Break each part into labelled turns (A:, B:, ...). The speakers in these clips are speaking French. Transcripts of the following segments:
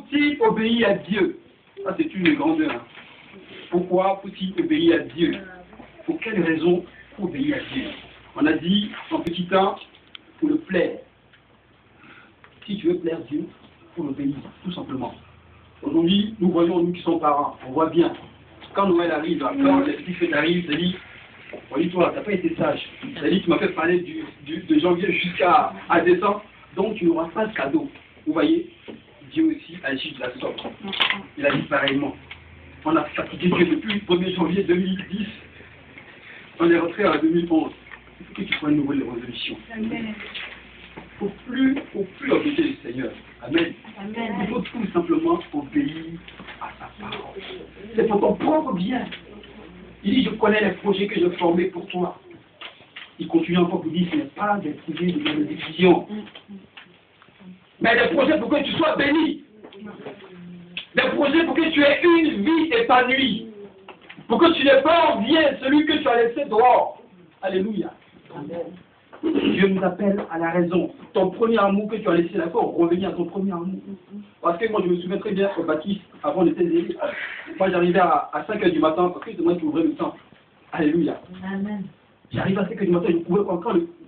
A: faut-il obéir à Dieu? Ça, c'est une grandeur. Hein. Pourquoi faut-il obéir à Dieu? Pour quelle raison faut obéir à Dieu? On a dit, en petit 1, pour le plaire. Si tu veux plaire Dieu, il faut l'obéir, tout simplement. Aujourd'hui, nous voyons, nous qui sommes parents, on voit bien. Quand Noël arrive, quand les petites fêtes arrivent, ça dit, oui, toi, tu n'as pas été sage. Ça dit, tu m'as fait parler de janvier jusqu'à décembre, donc tu n'auras pas de cadeau. Vous voyez, Dieu aussi agit de la sorte. Il a dit pareillement. On a fatigué Dieu depuis le 1er janvier 2010. On est rentré en 2011. Il faut que tu prennes une nouvelle résolution. Il ne faut plus obéir le Seigneur. Amen. Il faut tout simplement obéir à sa parole. C'est pour ton propre bien. Il dit, je connais les projets que j'ai formés pour toi. Il continue encore pour dire, ce n'est pas des projets de bénédiction, mais des projets pour que tu sois béni. Des projets pour que tu aies une vie épanouie. Pour que tu n'aies pas envié celui que tu as laissé dehors. Alléluia. Amen. Dieu nous appelle à la raison. Ton premier amour que tu as laissé là, faut revenir à ton premier amour. Parce que moi, je me souviens très bien au baptiste, avant de t'aider. Moi, j'arrivais à 5 h du matin, parce que c'est moi qui ouvrais le temple. Alléluia. Amen. J'arrive à 5 h du matin, je couvrais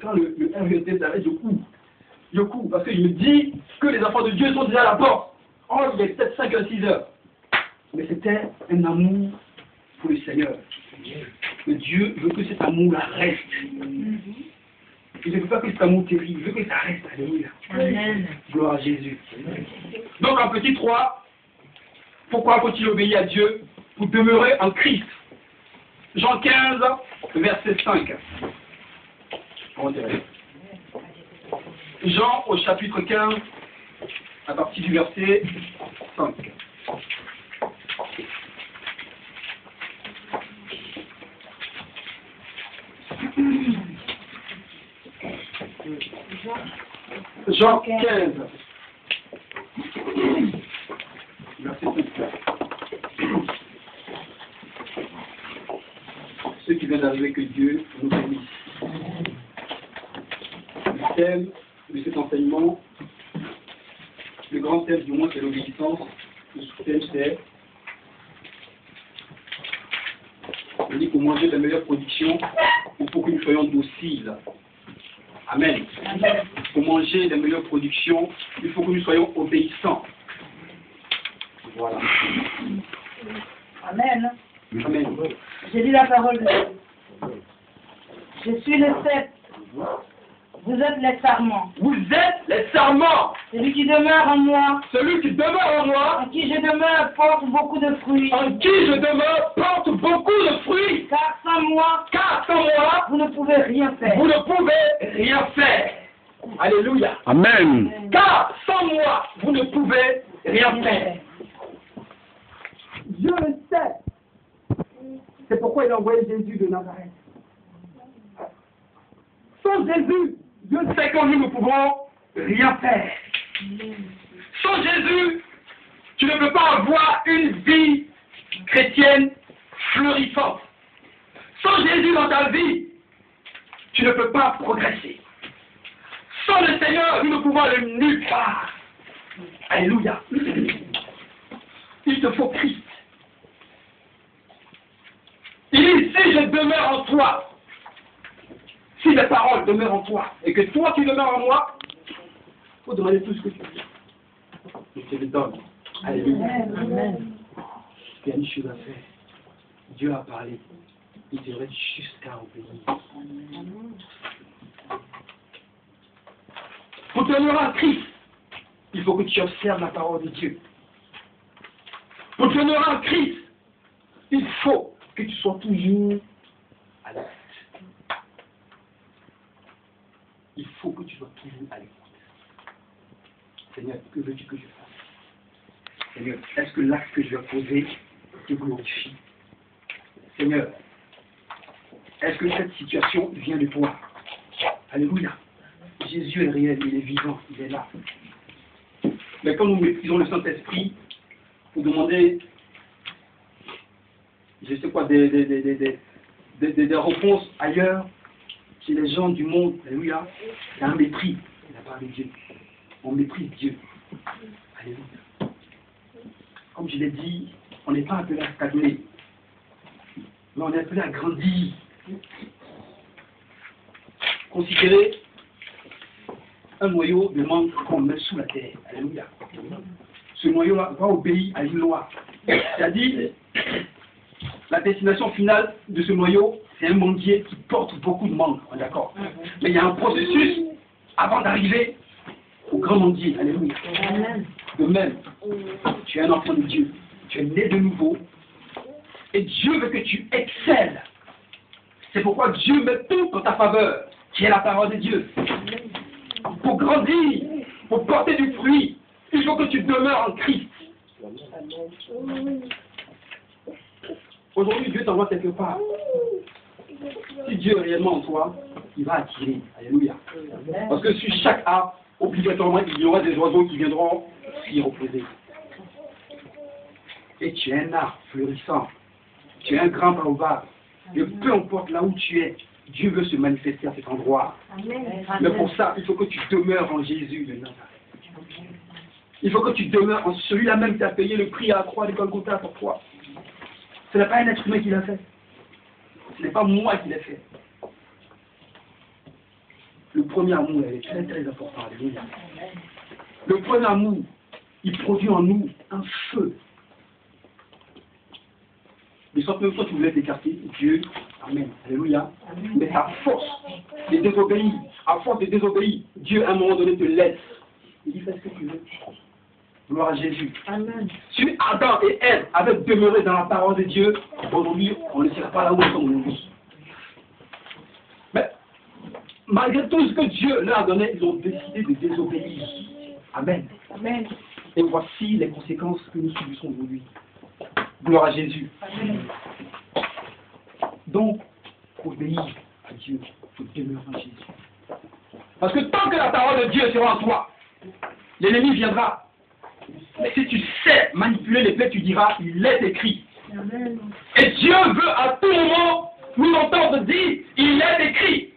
A: quand le RVT s'arrête, je cours. Je cours, parce que je me dis que les enfants de Dieu sont déjà à la porte. Oh, il est peut-être 5 h, 6 h. Mais c'était un amour pour le Seigneur. Mais Dieu veut que cet amour-là reste. Il ne veut pas que cet amour terrible, il veut que ça reste. Alléluia. Amen. Gloire à Jésus. Donc en petit 3, pourquoi faut-il obéir à Dieu? Pour demeurer en Christ. Jean 15, verset 5. Jean au chapitre 15, à partir du verset 5. Jean 15, verset 5. Ceux qui viennent d'arriver, que Dieu nous bénisse. Le thème de cet enseignement, le grand thème du moins, c'est l'obéissance. Le sous-thème, c'est on dit pour manger la meilleure production, il faut que nous soyons dociles. Amen. Pour manger les meilleures productions, il faut que nous soyons obéissants. Voilà.
B: Amen.
A: Amen.
B: J'ai lu la parole de Dieu. Je suis le cep. Vous êtes les sarments.
A: Vous êtes les sarments.
B: Celui qui demeure en moi,
A: Celui qui demeure en moi,
B: en qui je demeure, porte beaucoup de fruits.
A: en qui je demeure, porte beaucoup de fruits.
B: Car sans moi, vous ne pouvez rien faire.
A: Vous ne pouvez rien faire. Alléluia.
C: Amen.
A: Car sans moi, vous ne pouvez rien faire. Dieu le sait. C'est pourquoi il a envoyé Jésus de Nazareth. Sans Jésus, Dieu sait que nous ne pouvons rien faire. Sans Jésus, tu ne peux pas avoir une vie chrétienne florissante. Sans Jésus dans ta vie, tu ne peux pas progresser. Sans le Seigneur, nous ne pouvons aller nulle part. Alléluia. Il te faut Christ. Il dit, si je demeure en toi, si mes paroles demeurent en toi, et que toi tu demeures en moi, il faut demander tout ce que tu veux. Je te le donne. Alléluia.
B: Amen.
A: Il y a une chose à faire. Dieu a parlé. Il te reste jusqu'à obéir. Pour tenir en Christ, il faut que tu observes la parole de Dieu. Pour tenir en Christ, il faut que tu sois toujours à l'écoute. Il faut que tu sois toujours à l'écoute. Seigneur, que veux-tu que je fasse? Seigneur, est-ce que l'acte que je vais poser te glorifie? Seigneur, est-ce que cette situation vient de toi? Alléluia. Jésus est réel, il est vivant, il est là. Mais quand nous méprisons le Saint-Esprit, pour demander, je sais quoi, des réponses ailleurs, chez les gens du monde, alléluia, il y a un mépris de la part de Dieu. On méprise Dieu. Alléluia. comme je l'ai dit, on n'est pas appelé à stagner, mais on est appelé à grandir. Considérez un noyau de mangue qu'on met sous la terre. Alléluia. Ce noyau-là va obéir à une loi. C'est-à-dire, la destination finale de ce noyau, c'est un manguier qui porte beaucoup de mangues. D'accord. Mais il y a un processus avant d'arriver au grand manguier. Alléluia. De même, tu es un enfant de Dieu. Tu es né de nouveau. Et Dieu veut que tu excelles. C'est pourquoi Dieu met tout en ta faveur, qui est la parole de Dieu. Pour grandir, pour porter du fruit, il faut que tu demeures en Christ. Aujourd'hui, Dieu t'envoie quelque part. Si Dieu est réellement en toi, il va attirer. Alléluia. Parce que sur chaque arbre, obligatoirement, il y aura des oiseaux qui viendront s'y reposer. Et tu es un arbre fleurissant. Tu es un grand baobab. Et peu importe là où tu es, Dieu veut se manifester à cet endroit. Mais pour ça, il faut que tu demeures en Jésus de Nazareth. Il faut que tu demeures en celui-là même qui a payé le prix à la croix de Golgotha pour toi. Ce n'est pas un être humain qui l'a fait. Ce n'est pas moi qui l'ai fait. Le premier amour, il est très très important. Alléluia. Le premier amour, il produit en nous un feu. Mais soit même toi tu voulais t'écarter, Dieu, Amen, Alléluia. Mais à force de désobéir, à force de désobéir, Dieu à un moment donné te laisse. Il dit fais ce que tu veux. Gloire à Jésus. Amen. Si Adam et Ève avaient demeuré dans la parole de Dieu, aujourd'hui, on ne serait pas là où nous sommes aujourd'hui. Mais malgré tout ce que Dieu leur a donné, ils ont décidé de désobéir. Amen. Amen. Et voici les conséquences que nous subissons aujourd'hui. Gloire à Jésus. Amen. Donc, obéir à Dieu, il faut demeurer en Jésus. Parce que tant que la parole de Dieu sera en toi, l'ennemi viendra. Mais si tu sais manipuler les plaies, tu diras, il est écrit. Amen. Et Dieu veut à tout moment nous entendre dire, il est écrit.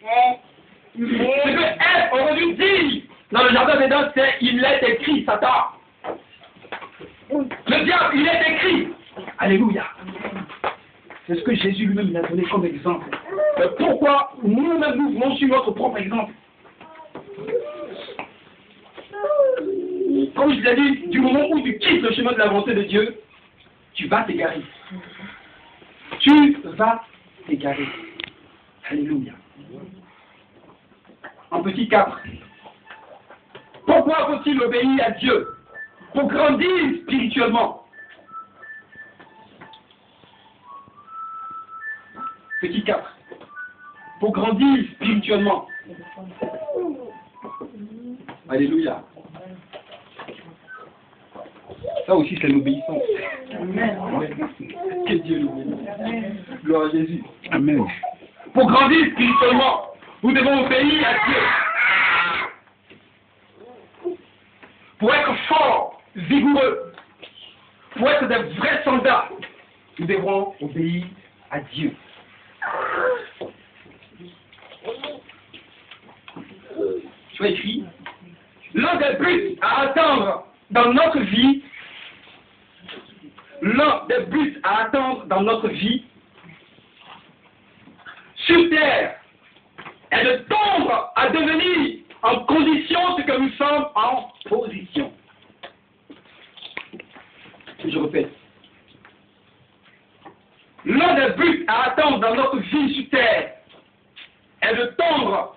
A: Ce que Ève aurait dû dire dans le jardin d'Éden, c'est, il est écrit, Satan. Le diable, il est écrit. Alléluia. C'est ce que Jésus lui-même a donné comme exemple. Mais pourquoi nous-mêmes nous voulons suivre notre propre exemple? Comme je l'ai dit, du moment où tu quittes le chemin de la volonté de Dieu, tu vas t'égarer. Tu vas t'égarer. Alléluia. En petit 4. Pourquoi faut-il obéir à Dieu? Pour grandir spirituellement. Petit 4. Pour grandir spirituellement. Alléluia. Ça aussi, c'est l'obéissance. Amen. Que Dieu nous bénisse. Gloire à Jésus. Amen. Pour grandir spirituellement, nous devons obéir à Dieu. Pour être fort, vigoureux, pour être des vrais soldats, nous devrons obéir à Dieu. Tu as écrit, l'un des buts à atteindre dans notre vie, sur terre, est de tendre à devenir en condition ce que nous sommes en position. Je répète. L'un des buts à atteindre dans notre vie sur terre est de tendre,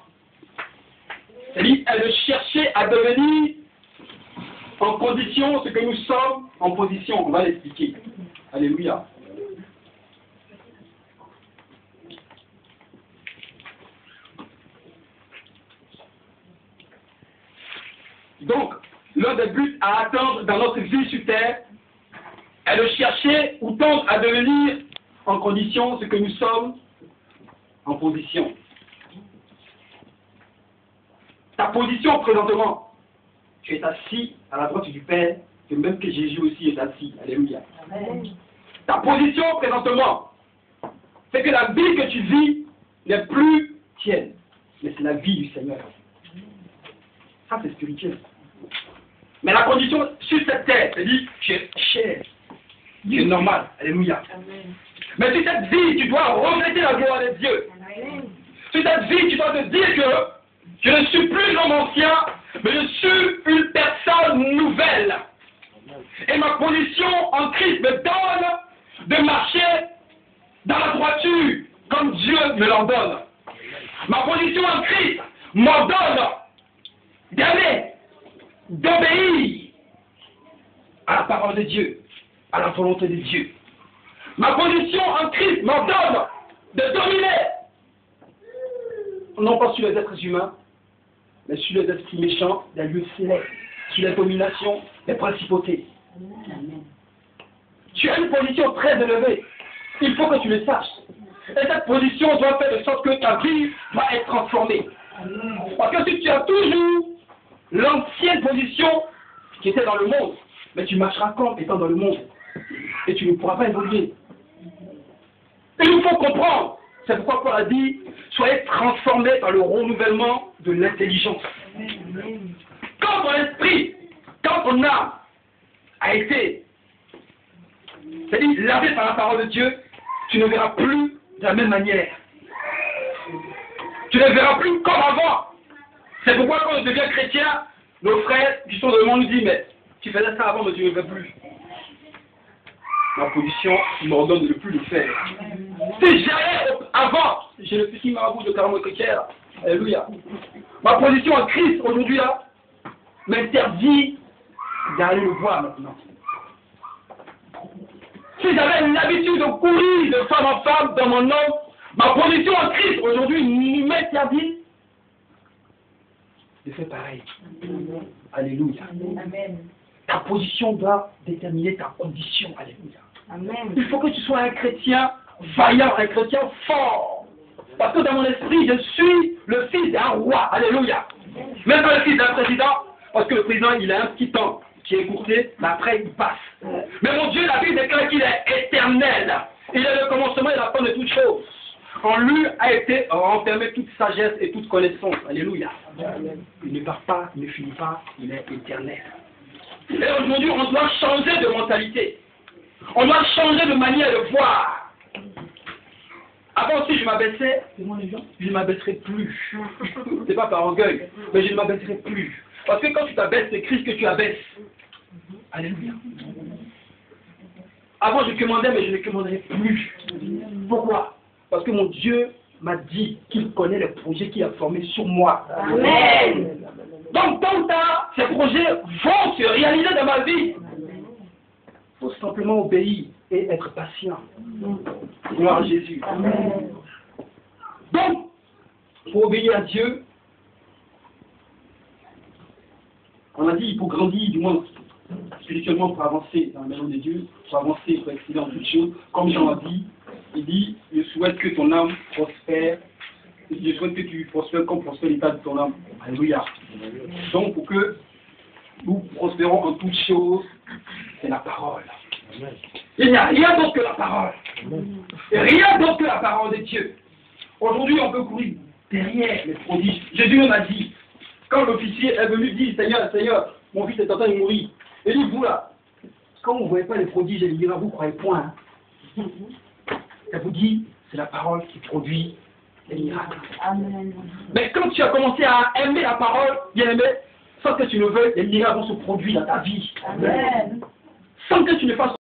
A: c'est-à-dire est de chercher à devenir en condition ce que nous sommes en position. On va l'expliquer. Alléluia. Donc, l'un des buts à atteindre dans notre vie sur terre est de chercher ou tendre à devenir en condition ce que nous sommes en position. Ta position présentement, tu es assis à la droite du Père, et même que Jésus aussi est assis. Alléluia. Amen. Ta position présentement, c'est que la vie que tu vis n'est plus tienne, mais c'est la vie du Seigneur. Ça, c'est spirituel. Mais la condition sur cette terre, c'est-à-dire tu es chair, Tu es normal. Alléluia. Mais sur cette vie, tu dois refléter la gloire de Dieu. Sur cette vie, tu dois te dire que je ne suis plus l'homme ancien, mais je suis une personne nouvelle. Et ma position en Christ me donne de marcher dans la droiture, comme Dieu me l'ordonne. Ma position en Christ m'ordonne d'aimer, d'obéir à la parole de Dieu, à la volonté de Dieu. Ma position en Christ m'ordonne de dominer, non pas sur les êtres humains, mais sur les esprits méchants des lieux célestes, sur les dominations des principautés. Tu as une position très élevée. Il faut que tu le saches. Et cette position doit faire de sorte que ta vie va être transformée. Parce que si tu as toujours l'ancienne position qui était dans le monde, mais tu marcheras comme étant dans le monde. Et tu ne pourras pas évoluer. Il nous faut comprendre. C'est pourquoi Paul a dit, soyez transformés par le renouvellement de l'intelligence. Quand ton esprit, quand ton âme a été, c'est-à-dire lavé par la parole de Dieu, tu ne verras plus de la même manière. Tu ne verras plus comme avant. C'est pourquoi quand on devient chrétien, nos frères qui sont dans le monde nous disent, mais tu faisais ça avant, mais tu ne le fais plus. Ma position m'ordonne de ne plus le faire. Si j'allais avant, j'ai le petit marabout de Caramo chrétien, alléluia. Ma position en Christ aujourd'hui là m'interdit d'aller le voir maintenant. Si j'avais l'habitude de courir de femme en femme dans mon nom, ma position en Christ aujourd'hui m'interdit de faire pareil. Alléluia.
B: Amen.
A: Ta position doit déterminer ta condition. Alléluia.
B: Amen.
A: Il faut que tu sois un chrétien vaillant, un chrétien fort. Parce que dans mon esprit, je suis le fils d'un roi. Alléluia. Même pas le fils d'un président, parce que le président, il a un petit temps qui est écourté, mais après, il passe. Mais mon Dieu, la Bible déclare qu'il est éternel. Il est le commencement et la fin de toutes choses. En lui a été enfermée toute sagesse et toute connaissance. Alléluia. Il ne part pas, il ne finit pas, il est éternel. Et aujourd'hui, on doit changer de mentalité. On doit changer de manière de voir. Avant, si je m'abaissais, je ne m'abaisserai plus. C'est pas par orgueil, mais je ne m'abaisserai plus. Parce que quand tu t'abaisses, c'est Christ que tu abaisses. Alléluia. Avant, je commandais, mais je ne commanderai plus. Pourquoi? Parce que mon Dieu m'a dit qu'il connaît les projets qu'il a formés sur moi.
B: Amen.
A: Donc, tôt ou tard, ces projets vont se réaliser dans ma vie. Il faut simplement obéir et être patient. Gloire à Jésus.
B: Amen.
A: Donc, pour obéir à Dieu, on a dit il faut grandir, du moins spirituellement, pour avancer dans la maison de Dieu, pour avancer, pour exceller en toutes choses. Comme Jean a dit, il dit, je souhaite que ton âme prospère. Je souhaite que tu prospères comme prospère l'état de ton âme. Alléluia. Donc, pour que nous prospérons en toutes choses, c'est la parole. Il n'y a rien d'autre que la parole. Et rien d'autre que la parole de Dieu. Aujourd'hui, on peut courir derrière les prodiges. Jésus m'a dit, quand l'officier est venu dire, Seigneur, Seigneur, mon fils est en train de mourir. Et dit, vous là, quand vous ne voyez pas les prodiges et les miracles, vous ne croyez point. Hein. Elle vous dit, c'est la parole qui produit les miracles.
B: Amen.
A: Mais quand tu as commencé à aimer la parole, bien aimé, sans que tu le veuilles, les miracles vont se produire dans ta vie.
B: Amen.
A: Sans que tu ne fasses